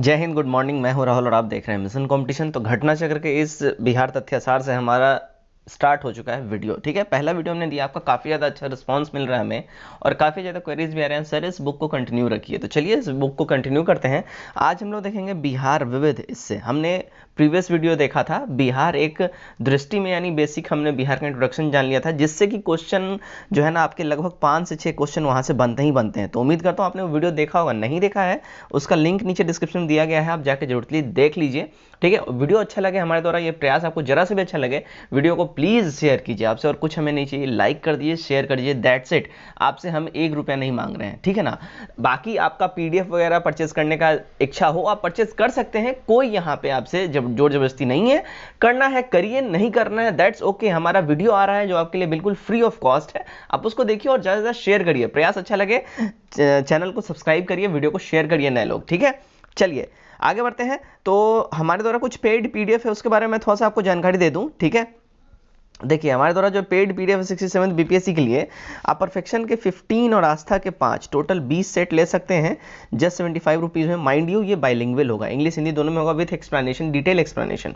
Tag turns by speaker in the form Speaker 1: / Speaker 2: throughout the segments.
Speaker 1: जय Hind, good morning. मैं हूं राहुल और आप देख रहे हैं मिशन कंपटीशन। तो घटना चक्र के इस बिहार तथ्यासार से हमारा स्टार्ट हो चुका है वीडियो। ठीक है, पहला वीडियो हमने दिया, आपका काफ़ी ज़्यादा अच्छा रिस्पांस मिल रहा है हमें और काफ़ी ज़्यादा क्वेरीज भी आ रहे हैं, सर इस बुक को कंटिन्यू रखिए। तो चलिए इस बुक को कंटिन्यू करते हैं। आज हम लोग देखेंगे बिहार विविध। इससे हमने प्रीवियस वीडियो देखा था बिहार एक दृष्टि में, यानी बेसिक हमने बिहार का इंट्रोडक्शन जान लिया था, जिससे कि क्वेश्चन जो है ना आपके लगभग 5 से 6 क्वेश्चन वहाँ से बनते ही बनते हैं। तो उम्मीद करता हूँ आपने वो वीडियो देखा होगा। नहीं देखा है उसका लिंक नीचे डिस्क्रिप्शन में दिया गया है, आप जाके जरूरतली देख लीजिए। ठीक है, वीडियो अच्छा लगे, हमारे द्वारा ये प्रयास आपको जरा से भी अच्छा लगे, वीडियो को प्लीज़ शेयर कीजिए। आपसे और कुछ हमें नहीं चाहिए, लाइक कर दीजिए, शेयर कर दीजिए, दैट्स इट। आपसे हम 1 रुपया नहीं मांग रहे हैं, ठीक है ना। बाकी आपका पीडीएफ वगैरह परचेस करने का इच्छा हो आप परचेस कर सकते हैं, कोई यहाँ पे आपसे जब जोर जबरदस्ती नहीं है। करना है करिए, नहीं करना है दैट्स ओके। हमारा वीडियो आ रहा है जो आपके लिए बिल्कुल फ्री ऑफ कॉस्ट है, आप उसको देखिए और ज़्यादा से ज़्यादा शेयर करिए। प्रयास अच्छा लगे चैनल को सब्सक्राइब करिए, वीडियो को शेयर करिए नए लोग, ठीक है। चलिए आगे बढ़ते हैं। तो हमारे द्वारा कुछ पेड पीडीएफ है, उसके बारे में थोड़ा सा आपको जानकारी दे दूं, ठीक है। देखिए हमारे द्वारा जो पेड पीडीएफ है 67 बीपीएससी के लिए, आप परफेक्शन के 15 और आस्था के 5 टोटल 20 सेट ले सकते हैं जस्ट 75 रुपीज़ में। माइंड यू ये बाइलिंगुअल होगा, इंग्लिश हिंदी दोनों में होगा, विथ एक्सप्लेनेशन, डिटेल एक्सप्लेनेशन।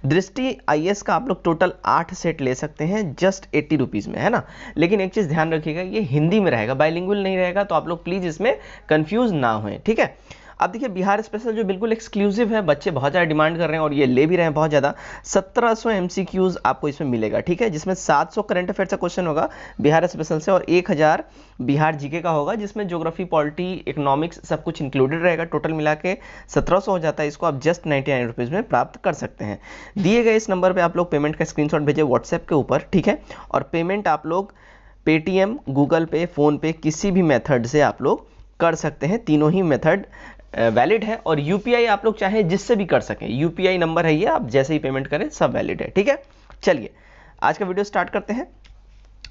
Speaker 1: दृष्टि आईएएस का आप लोग टोटल 8 सेट ले सकते हैं जस्ट 80 रुपीज़ में, है ना। लेकिन एक चीज़ ध्यान रखिएगा, ये हिंदी में रहेगा, बाइलिंगुअल नहीं रहेगा, तो आप लोग प्लीज़ इसमें कन्फ्यूज़ ना हों, ठीक है। अब देखिए बिहार स्पेशल जो बिल्कुल एक्सक्लूसिव है, बच्चे बहुत ज़्यादा डिमांड कर रहे हैं और ये ले भी रहे हैं बहुत ज़्यादा। 1700 एमसीक्यूज आपको इसमें मिलेगा, ठीक है, जिसमें 700 करंट अफेयर का क्वेश्चन होगा बिहार स्पेशल से और 1000 बिहार जीके का होगा, जिसमें ज्योग्राफी, पॉलिटी, इकोनॉमिक्स सब कुछ इंक्लूडेड रहेगा। टोटल मिला के 1700 हो जाता है। इसको आप जस्ट 99 रुपीज़ में प्राप्त कर सकते हैं। दिए गए इस नंबर पर आप लोग पेमेंट का स्क्रीनशॉट भेजिए व्हाट्सएप के ऊपर, ठीक है। और पेमेंट आप लोग पेटीएम, गूगल पे, फ़ोनपे किसी भी मेथड से आप लोग कर सकते हैं। तीनों ही मेथड वैलिड है और यूपीआई आप लोग चाहें जिससे भी कर सकें, यूपीआई नंबर है ये, आप जैसे ही पेमेंट करें सब वैलिड है, ठीक है। चलिए आज का वीडियो स्टार्ट करते हैं।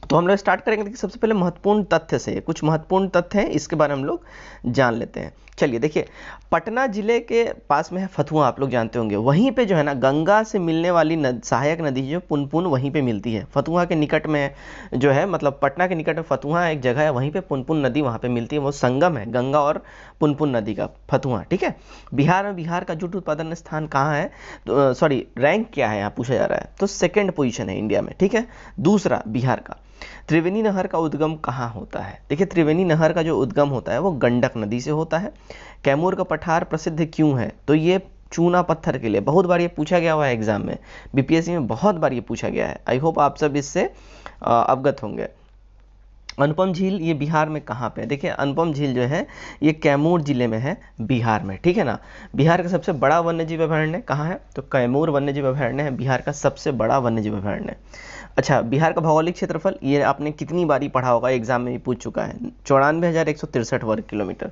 Speaker 1: तो हम लोग स्टार्ट करेंगे। देखिए सबसे पहले महत्वपूर्ण तथ्य से, कुछ महत्वपूर्ण तथ्य हैं, इसके बारे में हम लोग जान लेते हैं। चलिए देखिए, पटना जिले के पास में है फतुहा, आप लोग जानते होंगे। वहीं पे जो है ना गंगा से मिलने वाली सहायक नदी जो पुनपुन वहीं पे मिलती है। फतुहा के निकट में जो है, मतलब पटना के निकट में फतुहा एक जगह है, वहीं पे पुनपुन नदी वहाँ पे मिलती है। वो संगम है गंगा और पुनपुन नदी का, फतुहा, ठीक है। बिहार में बिहार का जूट उत्पादन स्थान कहाँ है, तो सॉरी रैंक क्या है यहाँ पूछा जा रहा है, तो 2nd पोजीशन है इंडिया में, ठीक है। दूसरा बिहार का त्रिवेणी नहर का उद्गम कहाँ होता है। देखिए त्रिवेणी नहर का जो उद्गम होता है वो गंडक नदी से होता है। कैमूर का पठार प्रसिद्ध क्यों है, तो ये चूना पत्थर के लिए। बहुत बार ये पूछा गया हुआ है एग्जाम में, बीपीएससी में बहुत बार ये पूछा गया है। आई होप आप सब इससे अवगत होंगे। अनुपम झील ये बिहार में कहाँ पे है। देखिए अनुपम झील जो है ये कैमूर जिले में है, बिहार में, ठीक है ना। बिहार का सबसे बड़ा वन्यजीव अभयारण्य कहाँ है, तो कैमूर वन्यजीव अभयारण्य है बिहार का सबसे बड़ा वन्यजीव अभयारण्य। अच्छा, बिहार का भौगोलिक क्षेत्रफल ये आपने कितनी बारी पढ़ा होगा, एग्जाम में भी पूछ चुका है, 94,163 वर्ग किलोमीटर।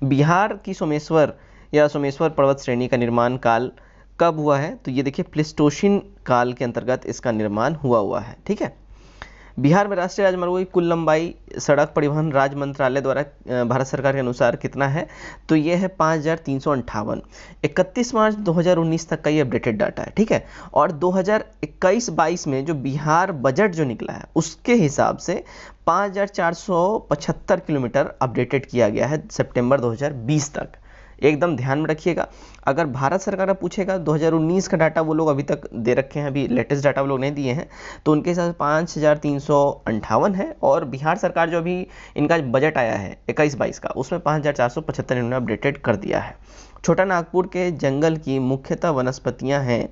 Speaker 1: बिहार की सोमेश्वर या सोमेश्वर पर्वत श्रेणी का निर्माण काल कब हुआ है, तो ये देखिए प्लेस्टोसिन काल के अंतर्गत इसका निर्माण हुआ है, ठीक है। बिहार में राष्ट्रीय राजमार्गों की कुल लंबाई सड़क परिवहन राज्य मंत्रालय द्वारा भारत सरकार के अनुसार कितना है, तो ये है 5358। 31 मार्च 2019 तक का ये अपडेटेड डाटा है, ठीक है। और 2021-22 में जो बिहार बजट जो निकला है उसके हिसाब से 5475 किलोमीटर अपडेटेड किया गया है सितंबर 2020 तक। एकदम ध्यान में रखिएगा। अगर भारत सरकार का पूछेगा 2019 का डाटा वो लोग अभी तक दे रखे हैं, अभी लेटेस्ट डाटा वो लोग नहीं दिए हैं, तो उनके हिसाब से 5358 है। और बिहार सरकार जो अभी इनका बजट आया है 21-22 का, उसमें 5475 इन्होंने अपडेटेड कर दिया है। छोटा नागपुर के जंगल की मुख्यतः वनस्पतियाँ हैं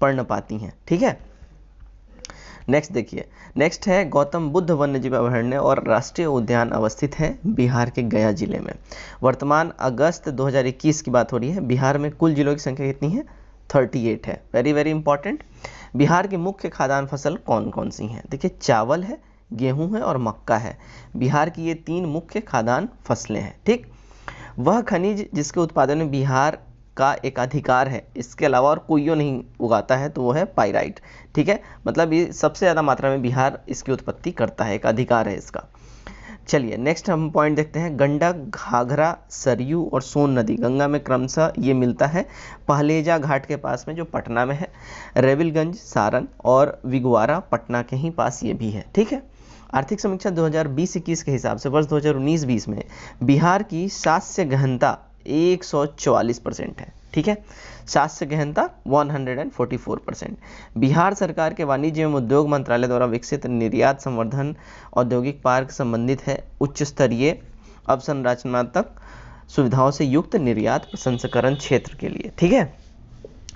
Speaker 1: पर्णपाती हैं, ठीक है। नेक्स्ट देखिए, नेक्स्ट है गौतम बुद्ध वन्यजीव अभयारण्य और राष्ट्रीय उद्यान अवस्थित है बिहार के गया जिले में। वर्तमान अगस्त 2021 की बात हो रही है। बिहार में कुल जिलों की संख्या कितनी है, 38 है। Very very important. बिहार की मुख्य खाद्यान्न फसल कौन कौन सी हैं, देखिए चावल है, गेहूं है और मक्का है। बिहार की ये 3 मुख्य खाद्यान्न फसलें हैं, ठीक। वह खनिज जिसके उत्पादन में बिहार का एक अधिकार है, इसके अलावा और कोई नहीं उगाता है, तो वो है पाइराइट, ठीक है। मतलब ये सबसे ज़्यादा मात्रा में बिहार इसकी उत्पत्ति करता है, एक अधिकार है इसका। चलिए नेक्स्ट हम पॉइंट देखते हैं। गंडक, घाघरा, सरयू और सोन नदी गंगा में क्रमशः ये मिलता है पहलेजा घाट के पास में जो पटना में है। रेविलगंज, सारण और विगवारा पटना के ही पास ये भी है, ठीक है। आर्थिक समीक्षा 2020-21 के हिसाब से वर्ष 2019-20 में बिहार की शास्य गहनता 144% है, ठीक। ठीक है। शास्य गहनता 144%। बिहार सरकार के वाणिज्य एवं उद्योग मंत्रालय द्वारा विकसित निर्यात संवर्धन औद्योगिक पार्क संबंधित है उच्च स्तरीय अवसंरचनात्मक सुविधाओं से युक्त निर्यात प्रसंस्करण क्षेत्र के लिए, ठीक है,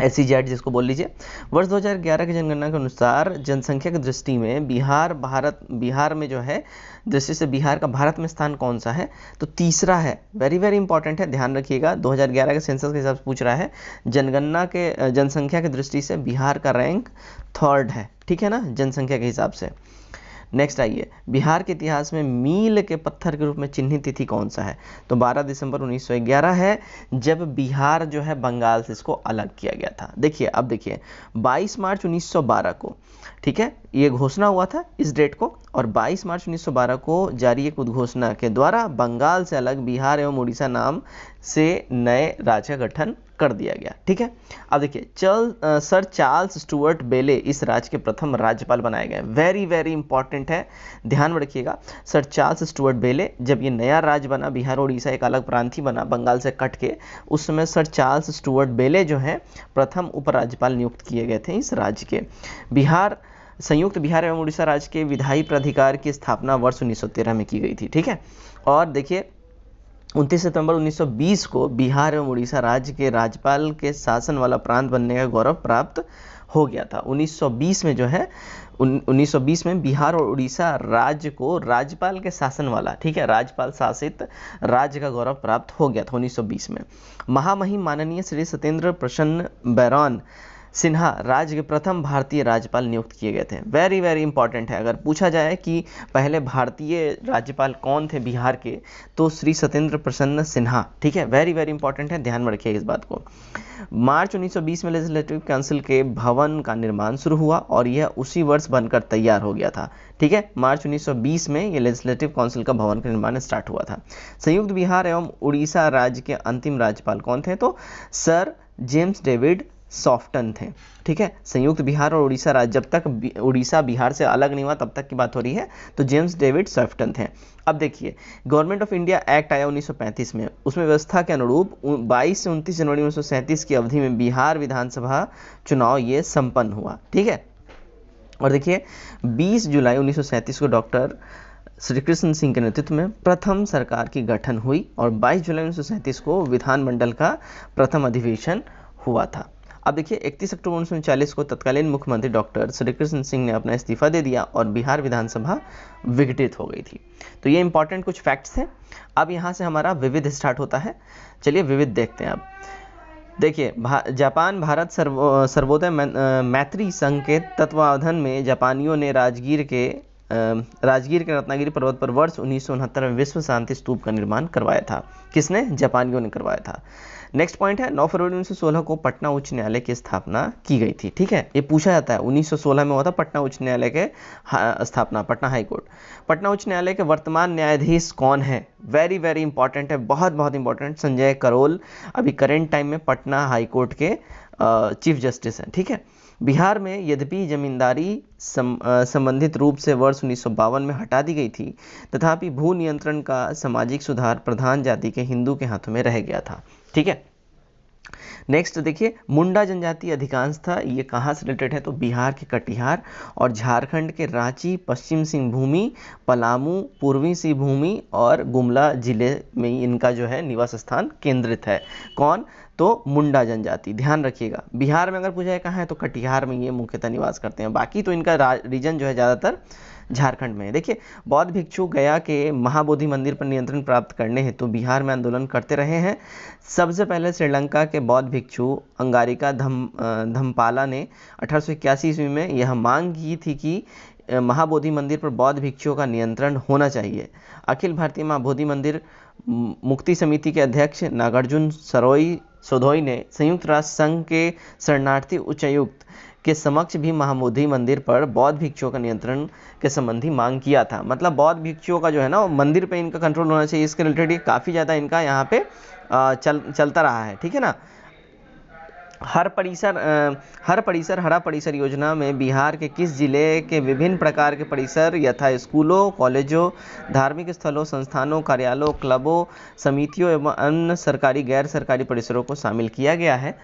Speaker 1: SEZ जिसको बोल लीजिए। वर्ष 2011 की जनगणना के अनुसार जनसंख्या की दृष्टि में बिहार में जो है दृष्टि से बिहार का भारत में स्थान कौन सा है, तो तीसरा है। वेरी वेरी इंपॉर्टेंट है, ध्यान रखिएगा। 2011 के सेंसस के हिसाब से पूछ रहा है। जनगणना के जनसंख्या की दृष्टि से बिहार का रैंक 3rd है, ठीक है ना, जनसंख्या के हिसाब से। नेक्स्ट आइए, बिहार के इतिहास में मील के पत्थर के रूप में चिन्हित तिथि कौन सा है, तो 12 दिसंबर 1911 है, जब बिहार जो है बंगाल से इसको अलग किया गया था। देखिए अब देखिए 22 मार्च 1912 को, ठीक है, ये घोषणा हुआ था इस डेट को, और 22 मार्च 1912 को जारी एक उद्घोषणा के द्वारा बंगाल से अलग बिहार एवं उड़ीसा नाम से नए राज्य का गठन कर दिया गया, ठीक है। अब देखिए सर चार्ल्स स्टुअर्ट बेले इस राज्य के प्रथम राज्यपाल बनाए गए। वेरी वेरी इंपॉर्टेंट है, ध्यान में रखिएगा। सर चार्ल्स स्टुअर्ट बेले, जब ये नया राज्य बना, बिहार और उड़ीसा एक अलग प्रांत ही बना बंगाल से कट के, उस समय सर चार्ल्स स्टुअर्ट बेले जो है प्रथम उपराज्यपाल नियुक्त किए गए थे इस राज्य के। संयुक्त बिहार एवं उड़ीसा राज्य के विधायी प्राधिकार की स्थापना वर्ष 1913 में की गई थी, ठीक है। और देखिए 29 सितंबर 1920 को बिहार एवं उड़ीसा राज्य के राज्यपाल के शासन वाला प्रांत बनने का गौरव प्राप्त हो गया था। 1920 में जो है 1920 में बिहार और उड़ीसा राज्य को राज्यपाल के शासन वाला, ठीक है, राज्यपाल शासित राज्य का गौरव प्राप्त हो गया था 1920 में। महामहिम माननीय श्री सत्येंद्र प्रसन्न बैरॉन सिन्हा राज्य के प्रथम भारतीय राज्यपाल नियुक्त किए गए थे। वेरी वेरी इंपॉर्टेंट है, अगर पूछा जाए कि पहले भारतीय राज्यपाल कौन थे बिहार के, तो श्री सत्येंद्र प्रसन्न सिन्हा, ठीक है, वेरी वेरी इंपॉर्टेंट है, ध्यान में रखिए इस बात को। मार्च 1920 में लेजिस्लेटिव काउंसिल के भवन का निर्माण शुरू हुआ और यह उसी वर्ष बनकर तैयार हो गया था, ठीक है। मार्च 1920 में ये लेजिस्लेटिव काउंसिल का भवन का निर्माण स्टार्ट हुआ था। संयुक्त बिहार एवं उड़ीसा राज्य के अंतिम राज्यपाल कौन थे, तो सर जेम्स डेविड सॉफ्टन थे, ठीक है। संयुक्त बिहार और उड़ीसा राज्य, जब तक उड़ीसा बिहार से अलग नहीं हुआ तब तक की बात हो रही है, तो जेम्स डेविड सॉफ्टन थे। अब देखिए गवर्नमेंट ऑफ इंडिया एक्ट आया 1935 में, उसमें व्यवस्था के अनुरूप 22 से 29 जनवरी 1937 की अवधि में बिहार विधानसभा चुनाव ये संपन्न हुआ, ठीक है। और देखिए 20 जुलाई 1937 को डॉक्टर श्री कृष्ण सिंह के नेतृत्व में प्रथम सरकार की गठन हुई और 22 जुलाई 1937 को विधानमंडल का प्रथम अधिवेशन हुआ था। अब देखिए 31 अक्टूबर 1939 को तत्कालीन मुख्यमंत्री डॉक्टर श्री कृष्ण सिंह ने अपना इस्तीफा दे दिया और बिहार विधानसभा विघटित हो गई थी। तो ये इंपॉर्टेंट कुछ फैक्ट्स थे। अब यहाँ से हमारा विविध स्टार्ट होता है। चलिए विविध देखते हैं। अब देखिए जापान भारत सर्वोदय मैत्री संघ के तत्वावधान में जापानियों ने राजगीर के रत्नागिरी पर्वत पर वर्ष 1969 में विश्व शांति स्तूप का निर्माण करवाया था। किसने? जापानियों ने करवाया था। नेक्स्ट पॉइंट है 9 फरवरी 1916 को पटना उच्च न्यायालय की स्थापना की गई थी, ठीक है। ये पूछा जाता है 1916 में हुआ था पटना उच्च न्यायालय के स्थापना, पटना हाई कोर्ट। पटना उच्च न्यायालय के वर्तमान न्यायाधीश कौन है? वेरी वेरी इंपॉर्टेंट है, बहुत बहुत इंपॉर्टेंट। संजय करोल अभी करेंट टाइम में पटना हाई कोर्ट के चीफ जस्टिस हैं, ठीक है। बिहार में यद्यपि जमींदारी संबंधित रूप से वर्ष 1952 में हटा दी गई थी, तथापि भू नियंत्रण का सामाजिक सुधार प्रधान जाति के हिंदू के हाथों में रह गया था, ठीक है। नेक्स्ट देखिए मुंडा जनजाति अधिकांश था, ये कहाँ से रिलेटेड है? तो बिहार के कटिहार और झारखंड के रांची, पश्चिम सिंहभूमि, पलामू, पूर्वी सिंहभूमि और गुमला जिले में इनका जो है निवास स्थान केंद्रित है। कौन? तो मुंडा जनजाति। ध्यान रखिएगा, बिहार में अगर पूछा जाए कहाँ है तो कटिहार में ये मुख्यतः निवास करते हैं। बाकी तो इनका रीजन जो है ज़्यादातर झारखंड में है। देखिए बौद्ध भिक्षु गया के महाबोधि मंदिर पर नियंत्रण प्राप्त करने हेतु बिहार में आंदोलन करते रहे हैं। सबसे पहले श्रीलंका के बौद्ध भिक्षु अंगारिका धम्पाला ने 1881 ईस्वी में यह मांग की थी कि महाबोधि मंदिर पर बौद्ध भिक्षुओं का नियंत्रण होना चाहिए। अखिल भारतीय महाबोधि मंदिर मुक्ति समिति के अध्यक्ष नागार्जुन सोधोई ने संयुक्त राष्ट्र संघ के शरणार्थी उच्चायुक्त के समक्ष भी महाबोधि मंदिर पर बौद्ध भिक्षुओं का नियंत्रण के संबंधी मांग किया था। मतलब बौद्ध भिक्षुओं का जो है ना मंदिर पे इनका कंट्रोल होना चाहिए, इसके रिलेटेड काफ़ी ज़्यादा इनका यहाँ पे चलता रहा है, ठीक है ना। हर परिसर हरा परिसर योजना में बिहार के किस जिले के विभिन्न प्रकार के परिसर यथा स्कूलों, कॉलेजों, धार्मिक स्थलों, संस्थानों, कार्यालयों, क्लबों, समितियों एवं अन्य सरकारी गैर सरकारी परिसरों को शामिल किया गया है।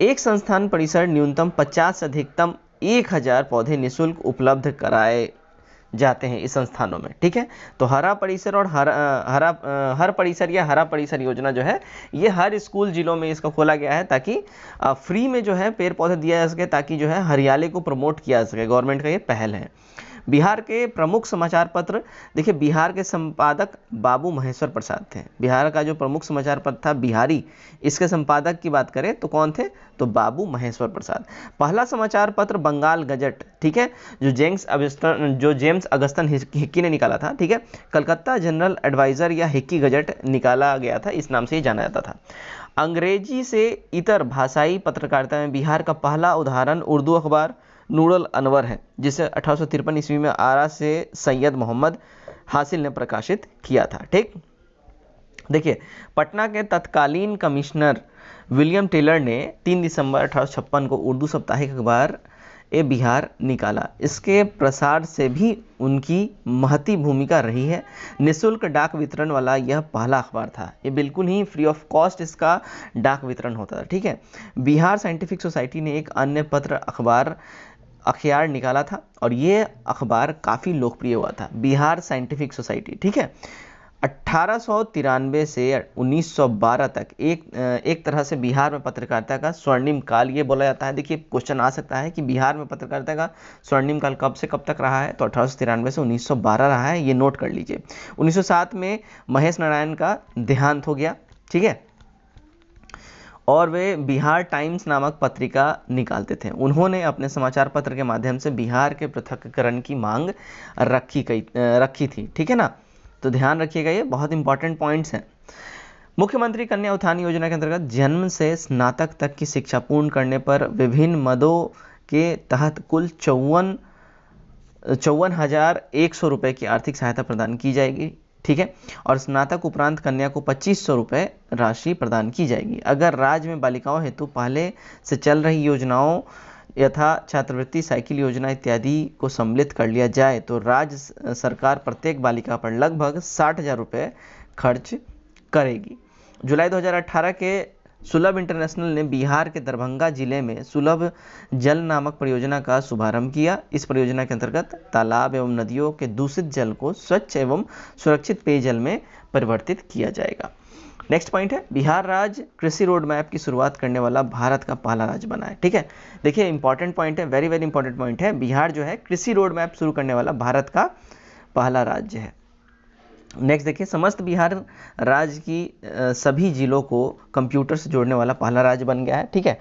Speaker 1: एक संस्थान परिसर न्यूनतम 50 से अधिकतम 1000 पौधे निःशुल्क उपलब्ध कराए जाते हैं इस संस्थानों में। ठीक है, तो हरा परिसर और हर परिसर या हरा परिसर योजना जो है ये हर स्कूल जिलों में इसका खोला गया है ताकि फ्री में जो है पेड़ पौधे दिया जा सके, ताकि जो है हरियाली को प्रमोट किया जा सके। गवर्नमेंट का ये पहल है। बिहार के प्रमुख समाचार पत्र, देखिए बिहार के संपादक बाबू महेश्वर प्रसाद थे। बिहार का जो प्रमुख समाचार पत्र था बिहारी, इसके संपादक की बात करें तो कौन थे, तो बाबू महेश्वर प्रसाद। पहला समाचार पत्र बंगाल गजट, ठीक है, जो जेम्स अगस्टन हिक्की ने निकाला था। ठीक है, कलकत्ता जनरल एडवाइजर या हिक्की गजट निकाला गया था, इस नाम से ही जाना जाता था। अंग्रेजी से इतर भाषाई पत्रकारिता में बिहार का पहला उदाहरण उर्दू अखबार नूरुल अनवर है, जिसे 1853 ईस्वी में आरा से सैयद मोहम्मद हासिल ने प्रकाशित किया था। ठीक, देखिए पटना के तत्कालीन कमिश्नर विलियम टेलर ने 3 दिसंबर 1856 को उर्दू साप्ताहिक अखबार ए बिहार निकाला। इसके प्रसार से भी उनकी महती भूमिका रही है। निःशुल्क डाक वितरण वाला यह पहला अखबार था। ये बिल्कुल ही फ्री ऑफ कॉस्ट इसका डाक वितरण होता था। ठीक है, बिहार साइंटिफिक सोसाइटी ने एक अन्य पत्र अखबार अखियार निकाला था और ये अखबार काफ़ी लोकप्रिय हुआ था, बिहार साइंटिफिक सोसाइटी। ठीक है, 1893 से 1912 तक एक तरह से बिहार में पत्रकारिता का स्वर्णिम काल ये बोला जाता है। देखिए क्वेश्चन आ सकता है कि बिहार में पत्रकारिता का स्वर्णिम काल कब से कब तक रहा है, तो 1893 से 1912 रहा है, ये नोट कर लीजिए। 1907 में महेश नारायण का देहांत हो गया। ठीक है, और वे बिहार टाइम्स नामक पत्रिका निकालते थे। उन्होंने अपने समाचार पत्र के माध्यम से बिहार के पृथक्करण की मांग रखी थी। ठीक है ना, तो ध्यान रखिएगा, ये बहुत इंपॉर्टेंट पॉइंट्स हैं। मुख्यमंत्री कन्या उत्थान योजना के अंतर्गत जन्म से स्नातक तक की शिक्षा पूर्ण करने पर विभिन्न मदों के तहत कुल 54,100 रुपये की आर्थिक सहायता प्रदान की जाएगी। ठीक है, और स्नातक उपरांत कन्या को 2500 रुपये राशि प्रदान की जाएगी। अगर राज्य में बालिकाओं हेतु पहले से चल रही योजनाओं यथा छात्रवृत्ति, साइकिल योजना इत्यादि को सम्मिलित कर लिया जाए तो राज्य सरकार प्रत्येक बालिका पर लगभग 60,000 रुपये खर्च करेगी। जुलाई 2018 के सुलभ इंटरनेशनल ने बिहार के दरभंगा जिले में सुलभ जल नामक परियोजना का शुभारंभ किया। इस परियोजना के अंतर्गत तालाब एवं नदियों के दूषित जल को स्वच्छ एवं सुरक्षित पेयजल में परिवर्तित किया जाएगा। नेक्स्ट पॉइंट है, बिहार राज्य कृषि रोड मैप की शुरुआत करने वाला भारत का पहला राज्य बना है। ठीक है, देखिए इंपॉर्टेंट पॉइंट है, वेरी वेरी इंपॉर्टेंट पॉइंट है। बिहार जो है कृषि रोड मैप शुरू करने वाला भारत का पहला राज्य है। नेक्स्ट देखिए, समस्त बिहार राज्य की सभी जिलों को कंप्यूटर से जोड़ने वाला पहला राज्य बन गया है। ठीक है,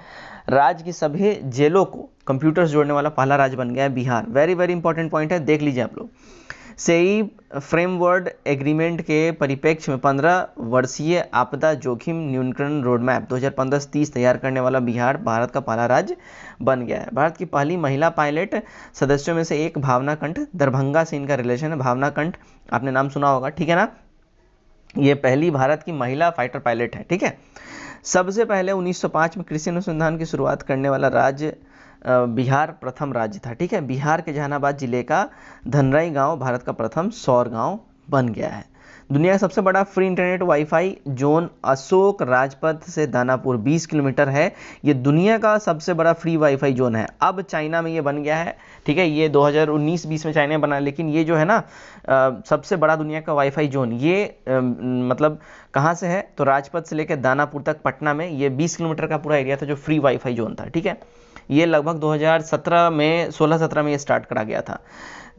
Speaker 1: राज्य की सभी जेलों को कंप्यूटर से जोड़ने वाला पहला राज्य बन गया है Bihar. Very very important point है, देख लीजिए आप लोग। सेई फ्रेमवर्क एग्रीमेंट के परिप्रेक्ष्य में 15 वर्षीय आपदा जोखिम न्यूनीकरण रोडमैप 2015 से 30 तैयार करने वाला बिहार भारत का पहला राज्य बन गया है। भारत की पहली महिला पायलट सदस्यों में से एक भावना कंठ, दरभंगा से इनका रिलेशन है। भावना कंठ आपने नाम सुना होगा, ठीक है ना, ये पहली भारत की महिला फाइटर पायलट है। ठीक है, सबसे पहले 1905 में कृषि अनुसंधान की शुरुआत करने वाला राज्य बिहार प्रथम राज्य था। ठीक है, बिहार के जहानाबाद जिले का धनराई गांव भारत का प्रथम सौर गांव बन गया है। दुनिया का सबसे बड़ा free internet wifi zone Ashok Rajpath से दानापुर 20 किलोमीटर है। ये दुनिया का सबसे बड़ा फ्री वाईफाई जोन है। अब चाइना में ये बन गया है। ठीक है, ये 2019-20 में चाइना ने बना, लेकिन ये जो है ना सबसे बड़ा दुनिया का वाईफाई जोन ये मतलब कहाँ से है, तो राजपथ से लेकर दानापुर तक पटना में ये 20 किलोमीटर का पूरा एरिया था जो फ्री वाईफाई जोन था। ठीक है, ये लगभग 2017 में 16-17 में ये स्टार्ट करा गया था।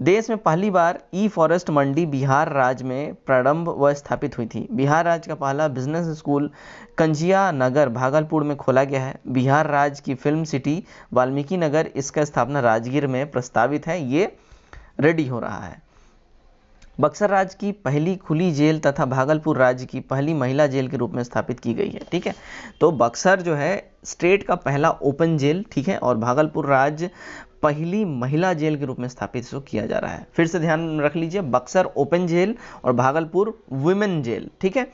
Speaker 1: देश में पहली बार ई फॉरेस्ट मंडी बिहार राज्य में प्रारंभ व स्थापित हुई थी। बिहार राज्य का पहला बिजनेस स्कूल कंजिया नगर भागलपुर में खोला गया है। बिहार राज्य की फिल्म सिटी वाल्मीकि नगर, इसका स्थापना राजगीर में प्रस्तावित है, ये रेडी हो रहा है। बक्सर राज्य की पहली खुली जेल तथा भागलपुर राज्य की पहली महिला जेल के रूप में स्थापित की गई है। ठीक है, तो बक्सर जो है स्टेट का पहला ओपन जेल, ठीक है, और भागलपुर राज्य पहली महिला जेल के रूप में स्थापित इसको किया जा रहा है। फिर से ध्यान रख लीजिए, बक्सर ओपन जेल और भागलपुर वुमेन जेल। ठीक है,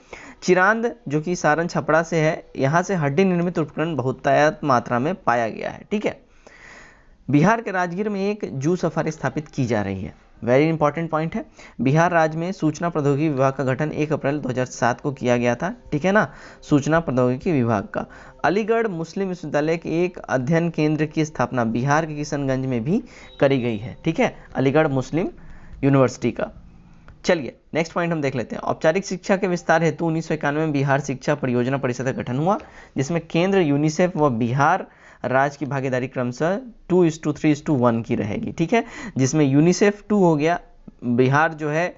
Speaker 1: चिरांद जो कि सारण छपरा से है, यहाँ से हड्डी निर्मित उपकरण बहुतायत मात्रा में पाया गया है। ठीक है, बिहार के राजगीर में एक जू सफारी स्थापित की जा रही है। वेरी इंपॉर्टेंट पॉइंट है। बिहार राज्य में सूचना प्रौद्योगिकी विभाग का गठन 1 अप्रैल 2007 को किया गया था। ठीक है ना, सूचना प्रौद्योगिकी विभाग का। अलीगढ़ मुस्लिम विश्वविद्यालय के एक अध्ययन केंद्र की स्थापना बिहार के किशनगंज में भी करी गई है। ठीक है, अलीगढ़ मुस्लिम यूनिवर्सिटी का। चलिए नेक्स्ट पॉइंट हम देख लेते हैं। औपचारिक शिक्षा के विस्तार हेतु 1991 में बिहार शिक्षा परियोजना परिषद का गठन हुआ, जिसमें केंद्र, यूनिसेफ व बिहार राज्य की भागीदारी क्रमशः 2:3:1 की रहेगी। ठीक है, जिसमें यूनिसेफ 2 हो गया, बिहार जो है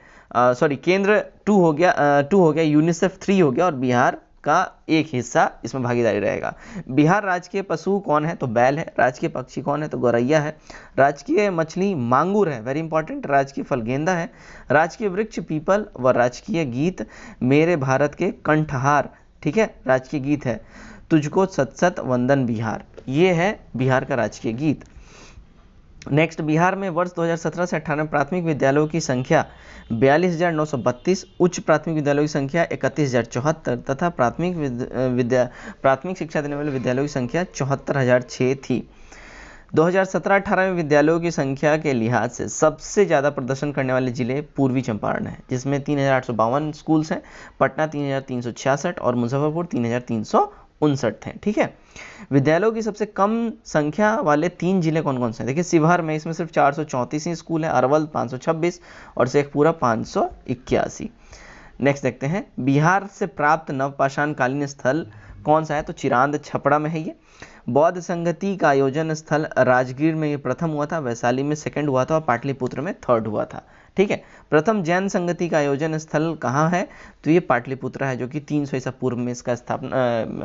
Speaker 1: केंद्र 2 हो गया, यूनिसेफ 3 हो गया और बिहार का एक हिस्सा इसमें भागीदारी रहेगा। बिहार राज्य के पशु कौन है? तो बैल है। राज्य के पक्षी कौन है? तो गौरैया है। राजकीय मछली मांगूर है, वेरी इंपॉर्टेंट। राजकीय फल गेंदा है। राजकीय वृक्ष पीपल व राजकीय गीत मेरे भारत के कंठहार। ठीक है, राजकीय गीत है तुझको सत सत वंदन बिहार, ये है बिहार का राजकीय गीत। नेक्स्ट, बिहार में वर्ष 2017 से 18 प्राथमिक विद्यालयों की संख्या 42,932, उच्च प्राथमिक विद्यालयों की संख्या 31,074 तथा प्राथमिक शिक्षा देने वाले विद्यालयों की संख्या 74,006 थी। 2017-18 में विद्यालयों की संख्या के लिहाज से सबसे ज़्यादा प्रदर्शन करने वाले जिले पूर्वी चंपारण है, जिसमें 3,852 स्कूल्स हैं, पटना 3,366 और मुजफ्फरपुर 3,359 हैं। ठीक है, विद्यालयों की सबसे कम संख्या वाले 3 जिले कौन कौन से हैं? देखिए, शिवहर में इसमें सिर्फ 434 ही स्कूल है, अरवल 526 और शेखपुरा 581। नेक्स्ट देखते हैं, बिहार से प्राप्त नवपाषाण कालीन स्थल कौन सा है? तो चिरांद छपरा में है ये। बौद्ध संगति का आयोजन स्थल राजगीर में ये प्रथम हुआ था, वैशाली में सेकंड हुआ था और पाटलिपुत्र में थर्ड हुआ था। ठीक है, प्रथम जैन संगति का आयोजन स्थल कहाँ है? तो ये पाटलिपुत्र है, जो कि 300 ईसा पूर्व में इसका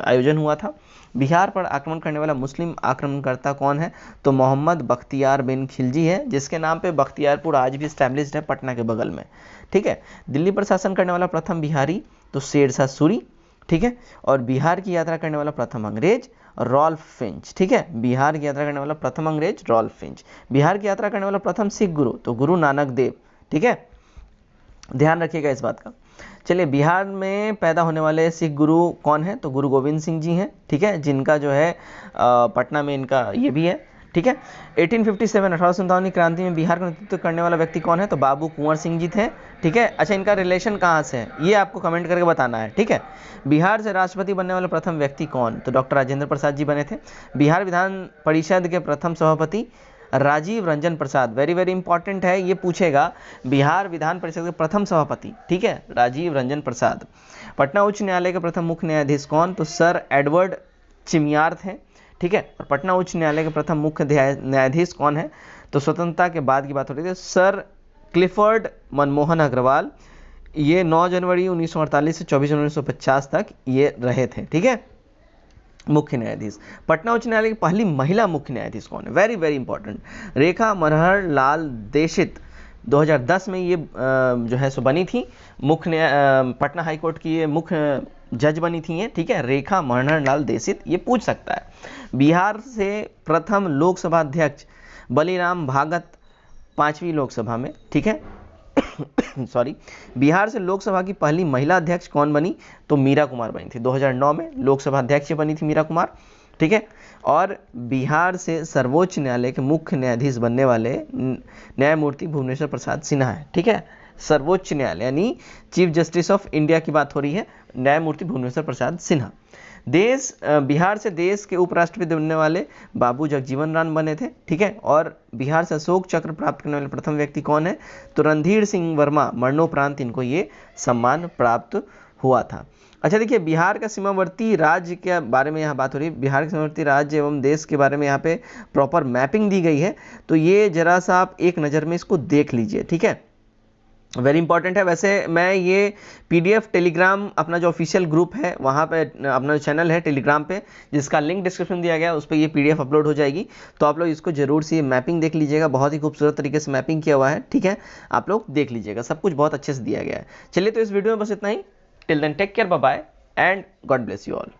Speaker 1: आयोजन हुआ था। बिहार पर आक्रमण करने वाला मुस्लिम आक्रमणकर्ता कौन है? तो मोहम्मद बख्तियार बिन खिलजी है, जिसके नाम पे बख्तियारपुर आज भी स्टैब्लिश्ड है पटना के बगल में। ठीक है, दिल्ली पर शासन करने वाला प्रथम बिहारी तो शेरशाह सूरी। ठीक है, और बिहार की यात्रा करने वाला प्रथम अंग्रेज रॉल्फ फिंच। ठीक है, बिहार की यात्रा करने वाला प्रथम अंग्रेज रॉल्फ फिंच। बिहार की यात्रा करने वाला प्रथम सिख गुरु तो गुरु नानक देव। ठीक है, ध्यान रखिएगा इस बात का। चलिए, बिहार में पैदा होने वाले सिख गुरु कौन है? तो गुरु गोविंद सिंह जी हैं। ठीक है, जिनका जो है पटना में इनका ये भी है। ठीक है, 1857 क्रांति में बिहार का नेतृत्व करने वाला व्यक्ति कौन है? तो बाबू कुंवर सिंह जी थे। ठीक है, अच्छा, इनका रिलेशन कहाँ से है ये आपको कमेंट करके बताना है। ठीक है, बिहार से राष्ट्रपति बनने वाले प्रथम व्यक्ति कौन? तो डॉक्टर राजेंद्र प्रसाद जी बने थे। बिहार विधान परिषद के प्रथम सभापति Rajiv Ranjan Prasad, very very important है, ये पूछेगा। बिहार विधान परिषद के प्रथम सभापति, ठीक है, राजीव रंजन प्रसाद। पटना उच्च न्यायालय के प्रथम मुख्य न्यायाधीश कौन? तो सर एडवर्ड चिमियार थे। ठीक है, और पटना उच्च न्यायालय के प्रथम मुख्य न्यायाधीश कौन है? तो स्वतंत्रता के बाद की बात हो रही थी, सर क्लिफर्ड मनमोहन अग्रवाल। ये 9 जनवरी 1948 से 24 जनवरी 1950 तक ये रहे थे। ठीक है, मुख्य न्यायाधीश। पटना उच्च न्यायालय की पहली महिला मुख्य न्यायाधीश कौन है? वेरी वेरी इंपॉर्टेंट, रेखा मनहर लाल दीक्षित। 2010 में ये जो है सो बनी थी मुख्य पटना हाई कोर्ट की ये मुख्य जज बनी थी ये। ठीक है, रेखा मनहर लाल दीक्षित, ये पूछ सकता है। बिहार से प्रथम लोकसभा अध्यक्ष बलिराम भागत 5वीं लोकसभा में। ठीक है सॉरी, बिहार से लोकसभा की पहली महिला अध्यक्ष कौन बनी? तो मीरा कुमार बनी थी। 2009 में लोकसभा अध्यक्ष बनी थी मीरा कुमार। ठीक है, और बिहार से सर्वोच्च न्यायालय के मुख्य न्यायाधीश बनने वाले न्यायमूर्ति भुवनेश्वर प्रसाद सिन्हा है। ठीक है, सर्वोच्च न्यायालय यानी चीफ जस्टिस ऑफ इंडिया की बात हो रही है, न्यायमूर्ति भुवनेश्वर प्रसाद सिन्हा। बिहार से देश के उपराष्ट्रपति बनने वाले बाबू जगजीवन राम बने थे। ठीक है, और बिहार से अशोक चक्र प्राप्त करने वाले प्रथम व्यक्ति कौन है? तो रणधीर सिंह वर्मा, मरणोपरांत इनको ये सम्मान प्राप्त हुआ था। अच्छा, देखिए, बिहार का सीमावर्ती राज्य के बारे में यहाँ बात हो रही है। बिहार के सीमावर्ती राज्य एवं देश के बारे में यहाँ पे प्रॉपर मैपिंग दी गई है, तो ये जरा सा आप एक नज़र में इसको देख लीजिए। ठीक है, वेरी इंपॉर्टेंट है। वैसे मैं ये पीडीएफ टेलीग्राम अपना जो ऑफिशियल ग्रुप है वहाँ पे, अपना जो चैनल है टेलीग्राम पे, जिसका लिंक डिस्क्रिप्शन दिया गया है, उस पर ये पीडीएफ अपलोड हो जाएगी। तो आप लोग इसको जरूर से मैपिंग देख लीजिएगा, बहुत ही खूबसूरत तरीके से मैपिंग किया हुआ है, ठीक है। आप लोग देख लीजिएगा, सब कुछ बहुत अच्छे से दिया गया है। चलिए तो इस वीडियो में बस इतना ही। Till then take care, bye bye and God bless you all.